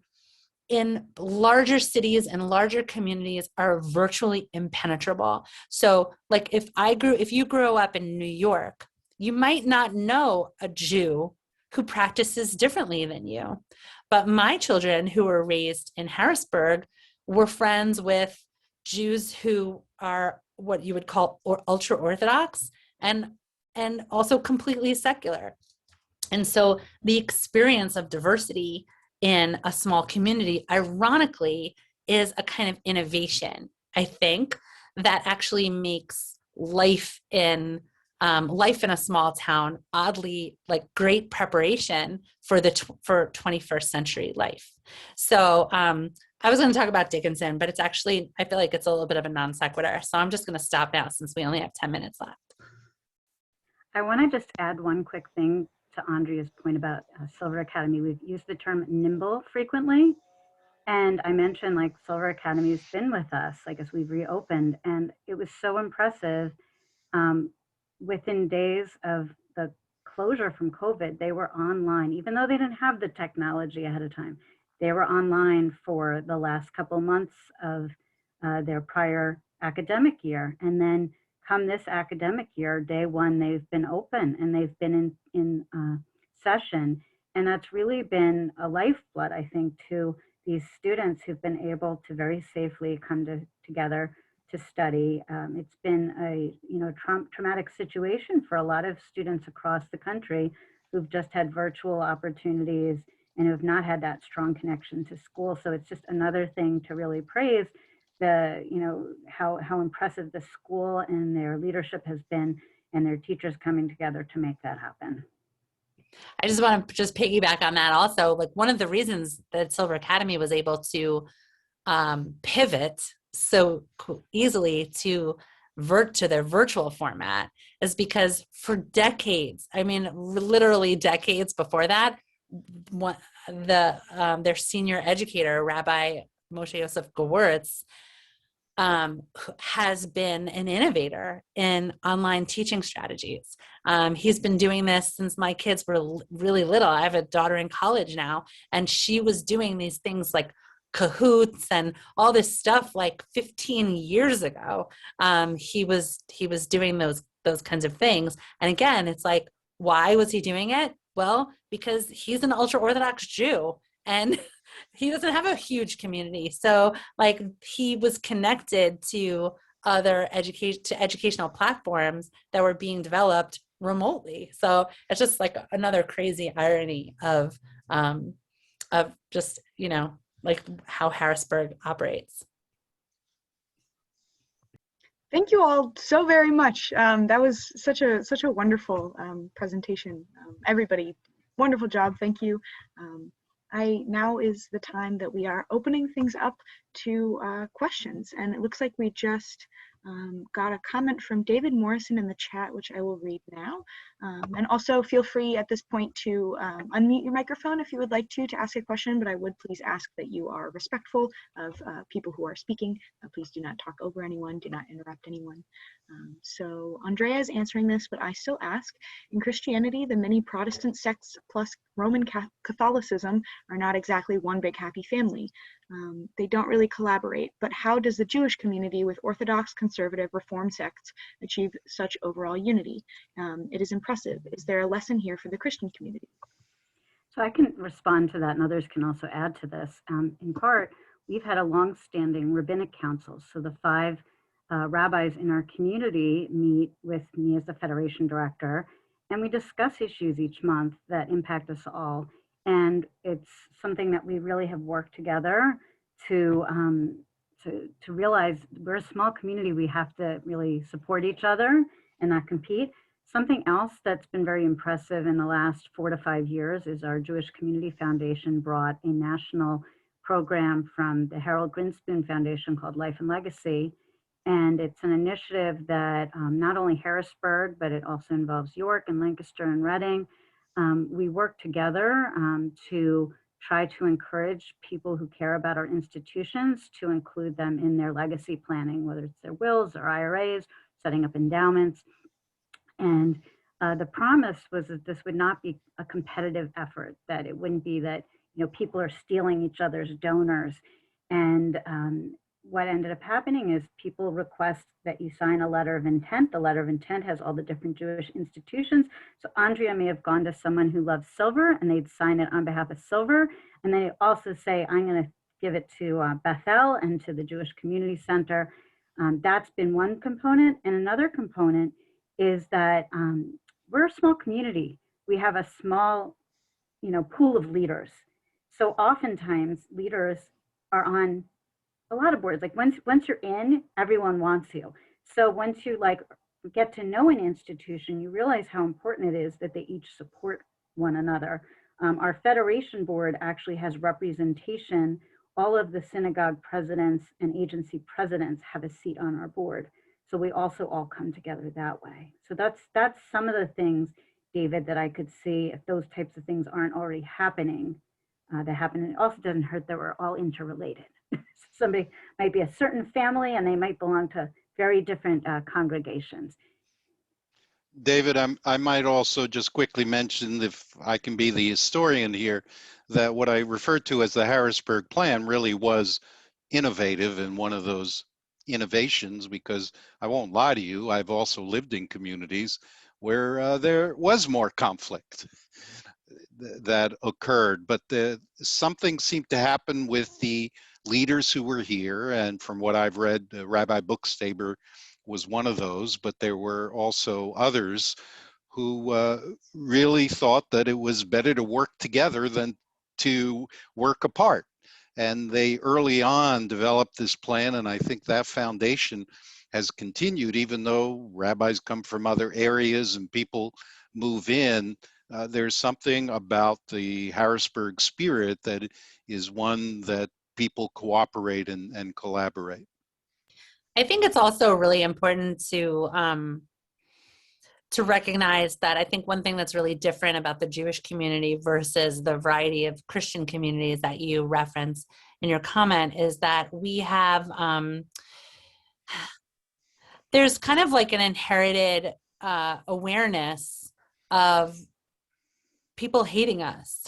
larger cities and larger communities are virtually impenetrable. So like if you grow up in New York, you might not know a Jew who practices differently than you. But my children who were raised in Harrisburg were friends with Jews who are what you would call ultra Orthodox and also completely secular. And so the experience of diversity in a small community, ironically, is a kind of innovation, I think, that actually makes life in a small town oddly like great preparation for 21st century life. So I was going to talk about Dickinson, but it's actually, I feel like it's a little bit of a non sequitur. So I'm just going to stop now since we only have 10 minutes left. I want to just add one quick thing to Andrea's point about Silver Academy. We've used the term nimble frequently. And I mentioned like Silver Academy's been with us, like as we've reopened, and it was so impressive. Within days of the closure from COVID, they were online, even though they didn't have the technology ahead of time. They were online for the last couple months of their prior academic year. And then come this academic year, day one, they've been open and they've been in session. And that's really been a lifeblood, I think, to these students who've been able to very safely come together to study. It's been a traumatic situation for a lot of students across the country who've just had virtual opportunities and who have not had that strong connection to school. So it's just another thing to really praise how impressive the school and their leadership has been and their teachers coming together to make that happen. I just want to just piggyback on that also. Like one of the reasons that Silver Academy was able to pivot so easily to their virtual format is because for decades, I mean, literally decades before that, their senior educator, Rabbi Moshe Yosef Gewurtz, has been an innovator in online teaching strategies. He's been doing this since my kids were really little. I have a daughter in college now, and she was doing these things like Cahoots and all this stuff like 15 years ago. He was doing those kinds of things. And again, it's like, why was he doing it? Well, because he's an ultra Orthodox Jew and he doesn't have a huge community. So like he was connected to other educational platforms that were being developed remotely. So it's just like another crazy irony of just, like how Harrisburg operates. Thank you all so very much. That was such a wonderful presentation. Everybody, wonderful job. Thank you. Now is the time that we are opening things up to questions, and it looks like we just got a comment from David Morrison in the chat, which I will read now. And also feel free at this point to unmute your microphone if you would like to ask a question, but I would please ask that you are respectful of people who are speaking. Please do not talk over anyone, do not interrupt anyone. So Andrea is answering this, but I still ask, in Christianity, the many Protestant sects plus Roman Catholicism are not exactly one big happy family. They don't really collaborate, but how does the Jewish community with Orthodox, conservative, Reform sects achieve such overall unity? It is impressive. Is there a lesson here for the Christian community? So I can respond to that, and others can also add to this. In part, we've had a long-standing rabbinic council. So the 5 rabbis in our community meet with me as the Federation director, and we discuss issues each month that impact us all. And it's something that we really have worked together to to realize we're a small community. We have to really support each other and not compete. Something else that's been very impressive in the last 4 to 5 years is our Jewish Community Foundation brought a national program from the Harold Grinspoon Foundation called Life and Legacy. And it's an initiative that not only Harrisburg, but it also involves York and Lancaster and Reading. We work together to try to encourage people who care about our institutions to include them in their legacy planning, whether it's their wills or IRAs, setting up endowments. And the promise was that this would not be a competitive effort, that it wouldn't be that, you know, people are stealing each other's donors. And what ended up happening is people request that you sign a letter of intent. The letter of intent has all the different Jewish institutions. So Andrea may have gone to someone who loves silver and they'd sign it on behalf of silver. And they also say, I'm going to give it to Bethel and to the Jewish Community Center. That's been one component. And another component is that we're a small community. We have a small, you know, pool of leaders. So oftentimes leaders are on a lot of boards. Like once you're in, everyone wants you. So once you like get to know an institution, you realize how important it is that they each support one another. Our federation board actually has representation. All of the synagogue presidents and agency presidents have a seat on our board. So we also all come together that way. So that's some of the things, David, that I could see if those types of things aren't already happening, that happen. It also doesn't hurt that we're all interrelated. Somebody might be a certain family and they might belong to very different congregations. David, I might also just quickly mention, if I can be the historian here, that what I referred to as the Harrisburg Plan really was innovative and one of those innovations, because I won't lie to you, I've also lived in communities where there was more conflict that occurred, but something seemed to happen with the leaders who were here. And from what I've read, Rabbi Bookstaber was one of those, but there were also others who really thought that it was better to work together than to work apart. And they early on developed this plan, and I think that foundation has continued, even though rabbis come from other areas and people move in. There's something about the Harrisburg spirit that is one that people cooperate and collaborate. I think it's also really important to recognize that I think one thing that's really different about the Jewish community versus the variety of Christian communities that you reference in your comment is that we have, there's kind of like an inherited awareness of people hating us,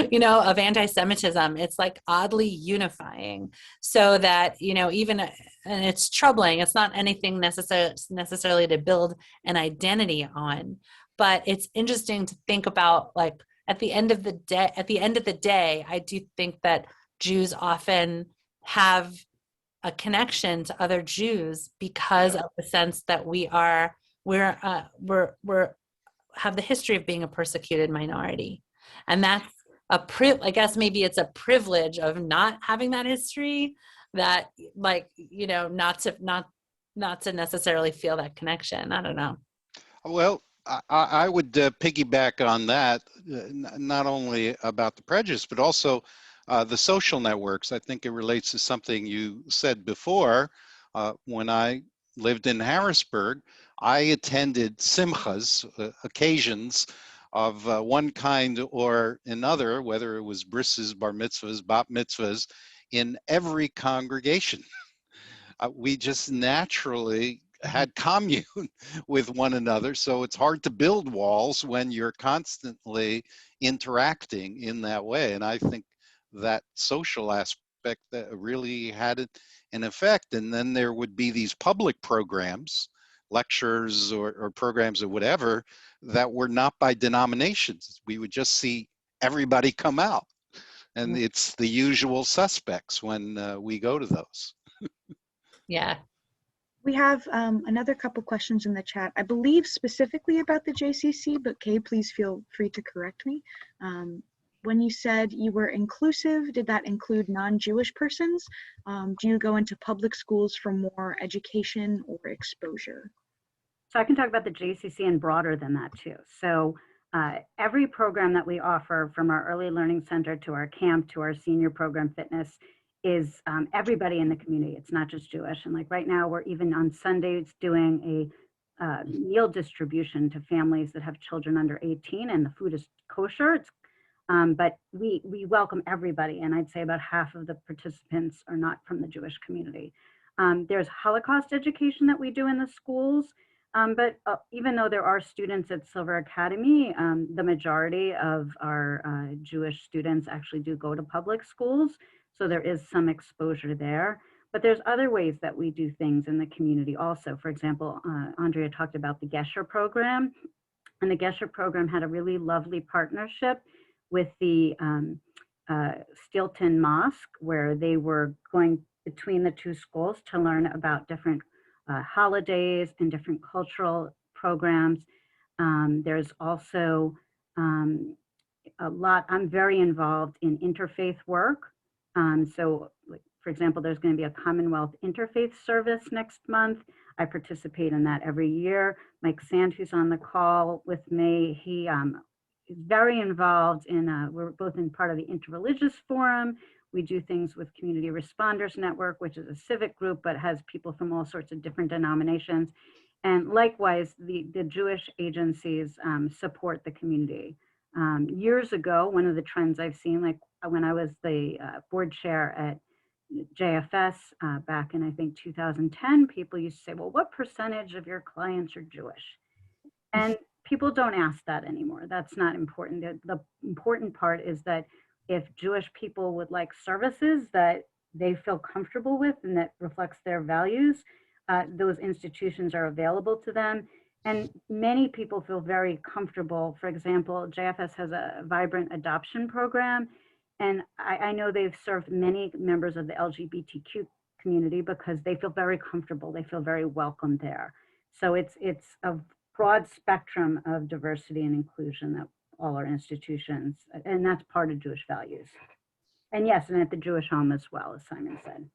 you know, of anti-Semitism. It's like oddly unifying, so that, you know, even, and it's troubling. It's not anything necessarily to build an identity on, but it's interesting to think about, like, at the end of the day, I do think that Jews often have a connection to other Jews because of the sense that we're have the history of being a persecuted minority. And that's I guess maybe it's a privilege of not having that history, that, like, you know, not to necessarily feel that connection. I don't know. Well, I would piggyback on that, not only about the prejudice, but also the social networks. I think it relates to something you said before. When I lived in Harrisburg, I attended simchas, occasions of one kind or another, whether it was brises, bar mitzvahs, bat mitzvahs, in every congregation. We just naturally had commune with one another. So it's hard to build walls when you're constantly interacting in that way. And I think that social aspect that really had an effect. And then there would be these public programs, lectures or programs or whatever, that were not by denominations. We would just see everybody come out. And it's the usual suspects when we go to those. Yeah. We have another couple questions in the chat, I believe specifically about the JCC, but Kay, please feel free to correct me. when you said you were inclusive, did that include non-Jewish persons? Do you go into public schools for more education or exposure? So I can talk about the JCC and broader than that too. So every program that we offer, from our early learning center to our camp to our senior program fitness, is everybody in the community. It's not just Jewish. And like right now, we're even on Sundays doing a meal distribution to families that have children under 18, and the food is kosher. But we welcome everybody, and I'd say about half of the participants are not from the Jewish community. There's Holocaust education that we do in the schools, but even though there are students at Silver Academy, the majority of our Jewish students actually do go to public schools, so there is some exposure there. But there's other ways that we do things in the community also. For example, Andrea talked about the Gesher program, and the Gesher program had a really lovely partnership with the Steelton Mosque, where they were going between the two schools to learn about different holidays and different cultural programs. There's also a lot, I'm very involved in interfaith work. So like, for example, there's going to be a Commonwealth Interfaith Service next month. I participate in that every year. Mike Sand, who's on the call with me, he is very involved in, we're both in part of the Interreligious Forum. We do things with Community Responders Network, which is a civic group, but has people from all sorts of different denominations. And likewise, the Jewish agencies support the community. Years ago, one of the trends I've seen, like when I was the board chair at JFS back in, I think, 2010, people used to say, well, what percentage of your clients are Jewish? And people don't ask that anymore. That's not important. The important part is that if Jewish people would like services that they feel comfortable with and that reflects their values, those institutions are available to them. And many people feel very comfortable. For example, JFS has a vibrant adoption program. And I know they've served many members of the LGBTQ community because they feel very comfortable. They feel very welcome there. So it's a broad spectrum of diversity and inclusion that all our institutions, and that's part of Jewish values. And yes, and at the Jewish home as well, as Simon said.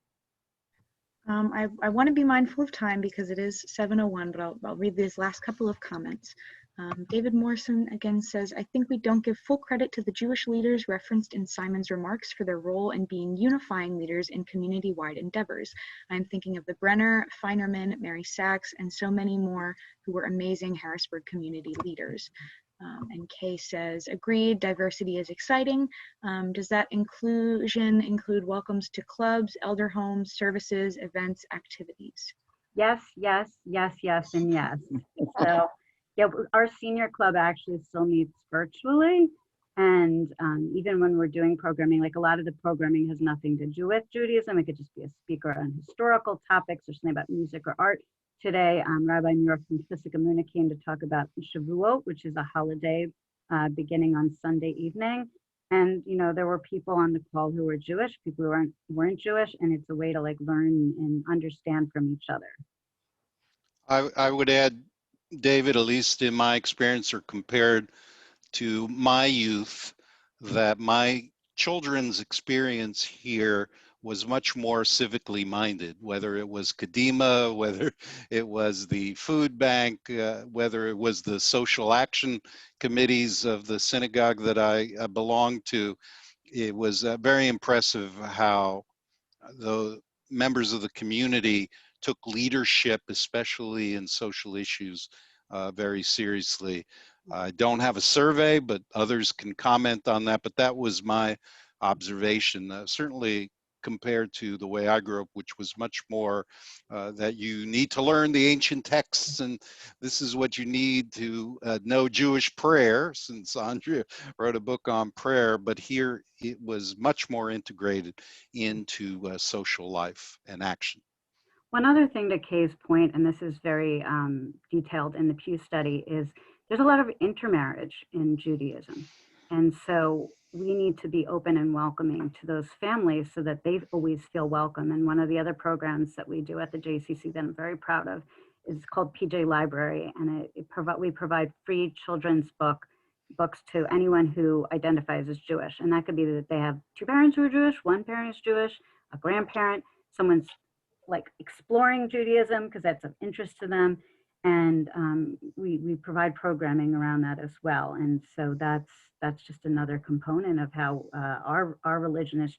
I want to be mindful of time because it is 7:01, but I'll read these last couple of comments. David Morrison again says, I think we don't give full credit to the Jewish leaders referenced in Simon's remarks for their role in being unifying leaders in community-wide endeavors. I'm thinking of the Bronner, Feinerman, Mary Sachs, and so many more who were amazing Harrisburg community leaders. And Kay says, agreed, diversity is exciting. Does that inclusion include welcomes to clubs, elder homes, services, events, activities? Yes, yes, yes, yes, and yes. So yeah, our senior club actually still meets virtually. And even when we're doing programming, like a lot of the programming has nothing to do with Judaism. It could just be a speaker on historical topics or something about music or art. Today, Rabbi Muir from Fissikamuna came to talk about Shavuot, which is a holiday beginning on Sunday evening. And, you know, there were people on the call who were Jewish, people who weren't Jewish, and it's a way to like learn and understand from each other. I would add, David, at least in my experience or compared to my youth, that my children's experience here was much more civically minded, whether it was Kadima, whether it was the food bank, whether it was the social action committees of the synagogue that I belonged to. It was very impressive how the members of the community took leadership, especially in social issues, very seriously. I don't have a survey, but others can comment on that. But that was my observation, certainly compared to the way I grew up, which was much more that you need to learn the ancient texts, and this is what you need to know Jewish prayer, since Andrea wrote a book on prayer. But here it was much more integrated into social life and action. One other thing to Kay's point, and this is very detailed in the Pew study, is there's a lot of intermarriage in Judaism. And so we need to be open and welcoming to those families so that they always feel welcome. And one of the other programs that we do at the JCC that I'm very proud of is called PJ Library. And we provide free children's book books to anyone who identifies as Jewish. And that could be that they have two parents who are Jewish, one parent is Jewish, a grandparent, someone's like exploring Judaism because that's of interest to them. And we provide programming around that as well. And so that's just another component of how our religion is,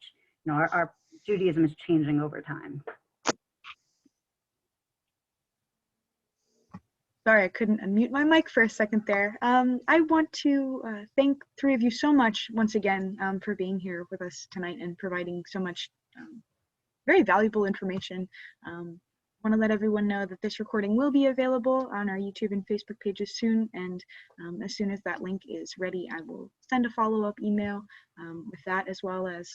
our Judaism is changing over time. Sorry, I couldn't unmute my mic for a second there. I want to thank three of you so much once again for being here with us tonight and providing so much very valuable information. Want to let everyone know that this recording will be available on our YouTube and Facebook pages soon, and as soon as that link is ready, I will send a follow-up email with that, as well as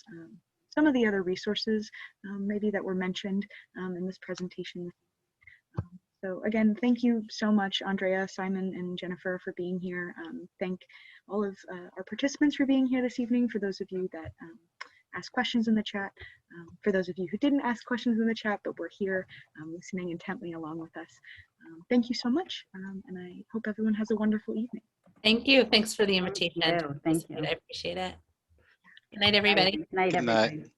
some of the other resources maybe that were mentioned in this presentation. So again, thank you so much, Andrea, Simon, and Jennifer, for being here. Thank all of our participants for being here this evening, for those of you that ask questions in the chat, for those of you who didn't ask questions in the chat but were here listening intently along with us. Thank you so much, and I hope everyone has a wonderful evening. Thank you. Thanks for the invitation. Thank you. I appreciate it. Good night, everybody. Good night, Good night. everybody.